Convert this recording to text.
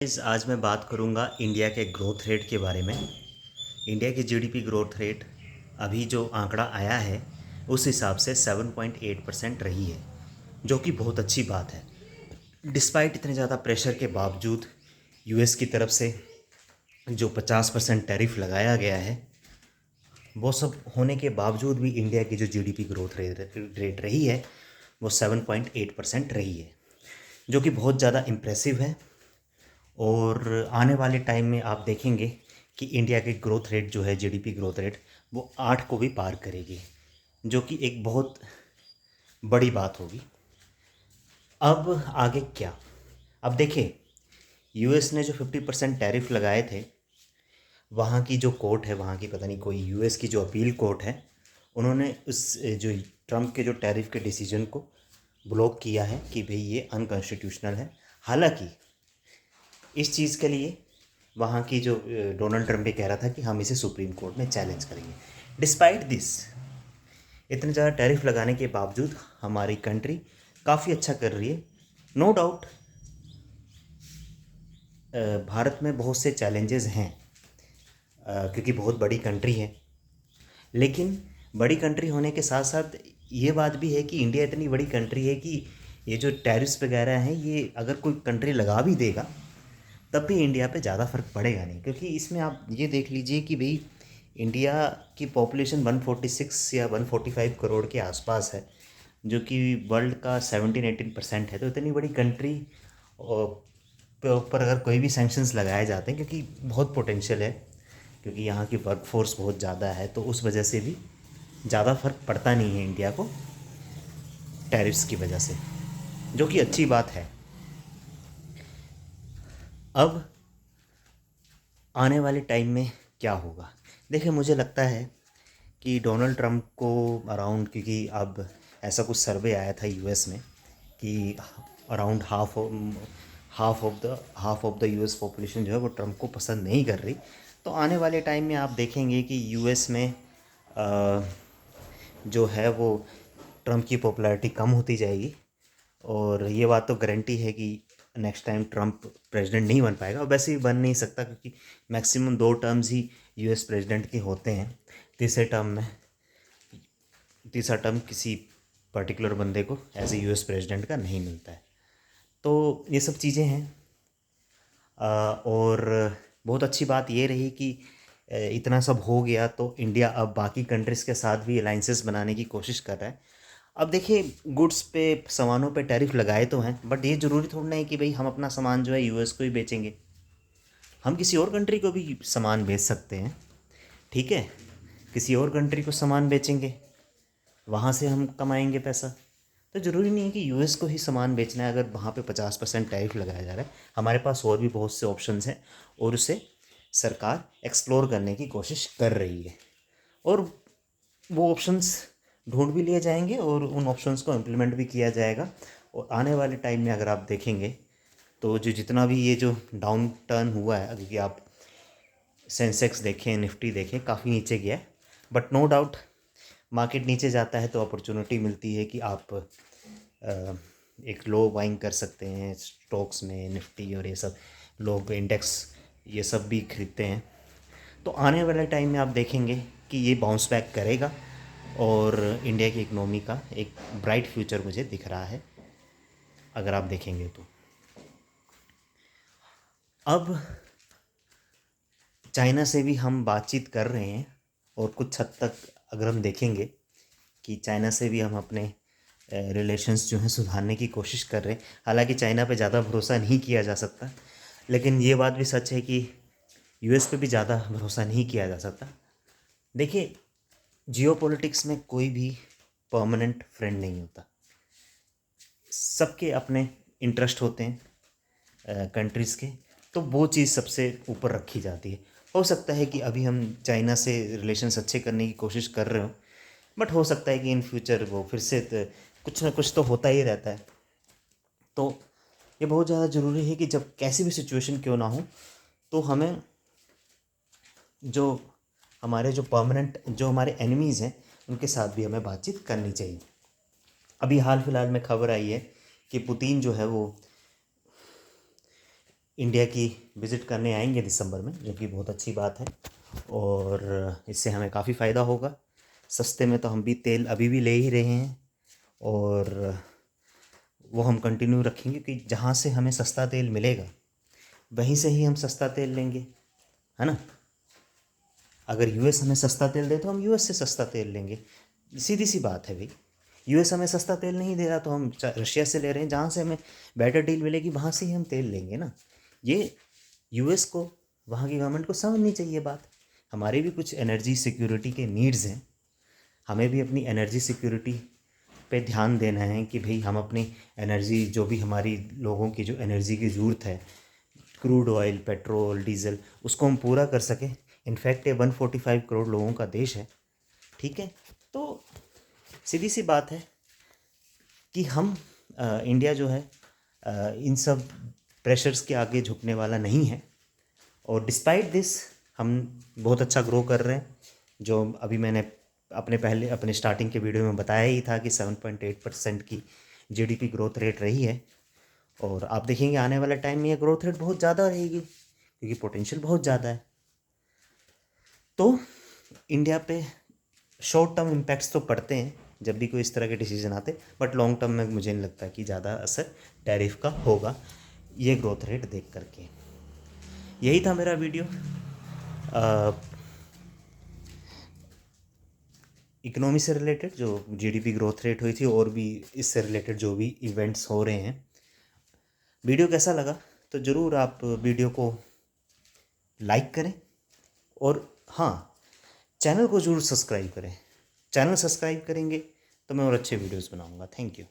आज मैं बात करूंगा इंडिया के ग्रोथ रेट के बारे में। इंडिया की जीडीपी ग्रोथ रेट अभी जो आंकड़ा आया है उस हिसाब से 7.8% रही है, जो कि बहुत अच्छी बात है। डिस्पाइट इतने ज़्यादा प्रेशर के बावजूद यूएस की तरफ से जो 50% टैरिफ लगाया गया है, वो सब होने के बावजूद भी इंडिया की जो जीडीपी ग्रोथ रेट रही है वो 7.8% रही है, जो कि बहुत ज़्यादा इम्प्रेसिव है। और आने वाले टाइम में आप देखेंगे कि इंडिया की ग्रोथ रेट जो है, जीडीपी ग्रोथ रेट, वो 8 को भी पार करेगी, जो कि एक बहुत बड़ी बात होगी। अब आगे क्या? अब देखिए, यूएस ने जो 50% टैरिफ लगाए थे, वहाँ की जो कोर्ट है, वहाँ की पता नहीं कोई यूएस की जो अपील कोर्ट है, उन्होंने उस जो ट्रम्प के जो टैरिफ के डिसीजन को ब्लॉक किया है कि भाई ये अनकॉन्स्टिट्यूशनल है। हालांकि इस चीज़ के लिए वहाँ की जो डोनाल्ड ट्रम्प भी कह रहा था कि हम इसे सुप्रीम कोर्ट में चैलेंज करेंगे। डिस्पाइट दिस, इतने ज़्यादा टैरिफ लगाने के बावजूद हमारी कंट्री काफ़ी अच्छा कर रही है। नो डाउट भारत में बहुत से चैलेंजेस हैं, क्योंकि बहुत बड़ी कंट्री है। लेकिन बड़ी कंट्री होने के साथ साथ ये बात भी है कि इंडिया इतनी बड़ी कंट्री है कि ये जो टैरिफ्स वगैरह हैं, ये अगर कोई कंट्री लगा भी देगा तब भी इंडिया पे ज़्यादा फ़र्क पड़ेगा नहीं, क्योंकि इसमें आप ये देख लीजिए कि भाई इंडिया की पॉपुलेशन 146 या 145 करोड़ के आसपास है, जो कि वर्ल्ड का 17-18% है। तो इतनी बड़ी कंट्री पे ऊपर अगर कोई भी सैंक्शंस लगाए जाते हैं, क्योंकि बहुत पोटेंशियल है, क्योंकि यहाँ की वर्क फोर्स बहुत ज़्यादा है, तो उस वजह से भी ज़्यादा फ़र्क पड़ता नहीं है इंडिया को टैरिफ्स की वजह से, जो कि अच्छी बात है। अब आने वाले टाइम में क्या होगा? देखिए, मुझे लगता है कि डोनाल्ड ट्रम्प को अराउंड, क्योंकि अब ऐसा कुछ सर्वे आया था यूएस में कि around half of the US population जो है वो ट्रम्प को पसंद नहीं कर रही। तो आने वाले टाइम में आप देखेंगे कि यूएस में जो है वो ट्रम्प की पॉपुलैरिटी कम होती जाएगी। और ये बात तो गारंटी है कि नेक्स्ट टाइम ट्रम्प प्रेसिडेंट नहीं बन पाएगा, और वैसे भी बन नहीं सकता, क्योंकि मैक्सिमम 2 टर्म्स ही यूएस प्रेसिडेंट के होते हैं। तीसरा टर्म किसी पर्टिकुलर बंदे को एज ए यूएस प्रेसिडेंट का नहीं मिलता है। तो ये सब चीज़ें हैं। और बहुत अच्छी बात ये रही कि इतना सब हो गया तो इंडिया अब बाकी कंट्रीज़ के साथ भी अलाइंसेस बनाने की कोशिश कर रहा है। अब देखिए, गुड्स पे, सामानों पे टैरिफ लगाए तो हैं, बट ये ज़रूरी थोड़ा नहीं कि भाई हम अपना सामान जो है यूएस को ही बेचेंगे। हम किसी और कंट्री को भी सामान बेच सकते हैं, ठीक है? किसी और कंट्री को सामान बेचेंगे, वहाँ से हम कमाएंगे पैसा। तो ज़रूरी नहीं है कि यूएस को ही सामान बेचना है। अगर वहाँ पे 50% टैरिफ लगाया जा रहा है, हमारे पास और भी बहुत से ऑप्शंस हैं, और उसे सरकार एक्सप्लोर करने की कोशिश कर रही है। और वो ऑप्शंस ढूंढ भी लिए जाएंगे और उन ऑप्शंस को इम्प्लीमेंट भी किया जाएगा। और आने वाले टाइम में अगर आप देखेंगे तो जो जितना भी ये जो डाउन टर्न हुआ है, क्योंकि आप सेंसेक्स देखें, निफ्टी देखें, काफ़ी नीचे गया है, बट नो डाउट मार्केट नीचे जाता है तो अपॉर्चुनिटी मिलती है कि आप एक लो बाइंग कर सकते हैं स्टॉक्स में, निफ्टी और ये सब लोग इंडेक्स ये सब भी खरीदते हैं। तो आने वाले टाइम में आप देखेंगे कि ये बाउंस बैक करेगा, और इंडिया की इकनॉमी का एक ब्राइट फ्यूचर मुझे दिख रहा है, अगर आप देखेंगे तो। अब चाइना से भी हम बातचीत कर रहे हैं, और कुछ हद तक अगर हम देखेंगे कि चाइना से भी हम अपने रिलेशंस जो हैं सुधारने की कोशिश कर रहे हैं। हालांकि चाइना पे ज़्यादा भरोसा नहीं किया जा सकता, लेकिन ये बात भी सच है कि यूएस पे भी ज़्यादा भरोसा नहीं किया जा सकता। देखिए, जियोपॉलिटिक्स में कोई भी परमानेंट फ्रेंड नहीं होता। सबके अपने इंटरेस्ट होते हैं कंट्रीज़ के, तो वो चीज़ सबसे ऊपर रखी जाती है। हो सकता है कि अभी हम चाइना से रिलेशंस अच्छे करने की कोशिश कर रहे हो, बट हो सकता है कि इन फ्यूचर वो फिर से कुछ ना कुछ तो होता ही रहता है। तो ये बहुत ज़्यादा ज़रूरी है कि जब कैसी भी सिचुएशन क्यों ना हो, तो हमें जो हमारे एनिमीज़ हैं उनके साथ भी हमें बातचीत करनी चाहिए। अभी हाल फिलहाल में खबर आई है कि पुतिन जो है वो इंडिया की विज़िट करने आएंगे दिसंबर में, जो कि बहुत अच्छी बात है और इससे हमें काफ़ी फ़ायदा होगा। सस्ते में तो हम भी तेल अभी भी ले ही रहे हैं और वो हम कंटिन्यू रखेंगे कि जहाँ से हमें सस्ता तेल मिलेगा वहीं से ही हम सस्ता तेल लेंगे, है ना। अगर यूएस हमें सस्ता तेल दे तो हम यूएस से सस्ता तेल लेंगे, सीधी सी बात है भाई। यूएस हमें सस्ता तेल नहीं दे रहा तो हम रशिया से ले रहे हैं, जहाँ से हमें बेटर डील मिलेगी वहाँ से ही हम तेल लेंगे ना। ये यूएस को, वहाँ की गवर्नमेंट को समझनी चाहिए बात। हमारे भी कुछ एनर्जी सिक्योरिटी के नीड्स हैं, हमें भी अपनी एनर्जी सिक्योरिटी पे ध्यान देना है कि भाई हम अपनी एनर्जी, जो भी हमारी लोगों की जो एनर्जी की ज़रूरत है, क्रूड ऑयल, पेट्रोल, डीजल, उसको हम पूरा कर सकें। इनफैक्ट ये 145 करोड़ लोगों का देश है, ठीक है। तो सीधी सी बात है कि हम इंडिया जो है इन सब प्रेशर्स के आगे झुकने वाला नहीं है और डिस्पाइट दिस हम बहुत अच्छा ग्रो कर रहे हैं। जो अभी मैंने अपने स्टार्टिंग के वीडियो में बताया ही था कि 7.8% की जीडीपी ग्रोथ रेट रही है और आप देखेंगे आने वाले टाइम में ये ग्रोथ रेट बहुत ज़्यादा रहेगी क्योंकि पोटेंशियल बहुत ज़्यादा है। तो इंडिया पे शॉर्ट टर्म इम्पैक्ट्स तो पड़ते हैं जब भी कोई इस तरह के डिसीजन आते, बट लॉन्ग टर्म में मुझे नहीं लगता कि ज़्यादा असर टैरिफ का होगा ये ग्रोथ रेट देख करके। यही था मेरा वीडियो इकोनॉमी से रिलेटेड, जो जीडीपी ग्रोथ रेट हुई थी और भी इससे रिलेटेड जो भी इवेंट्स हो रहे हैं। वीडियो कैसा लगा तो ज़रूर आप वीडियो को लाइक करें और हाँ, चैनल को ज़रूर सब्सक्राइब करें। चैनल सब्सक्राइब करेंगे तो मैं और अच्छे वीडियोस बनाऊंगा। Thank you.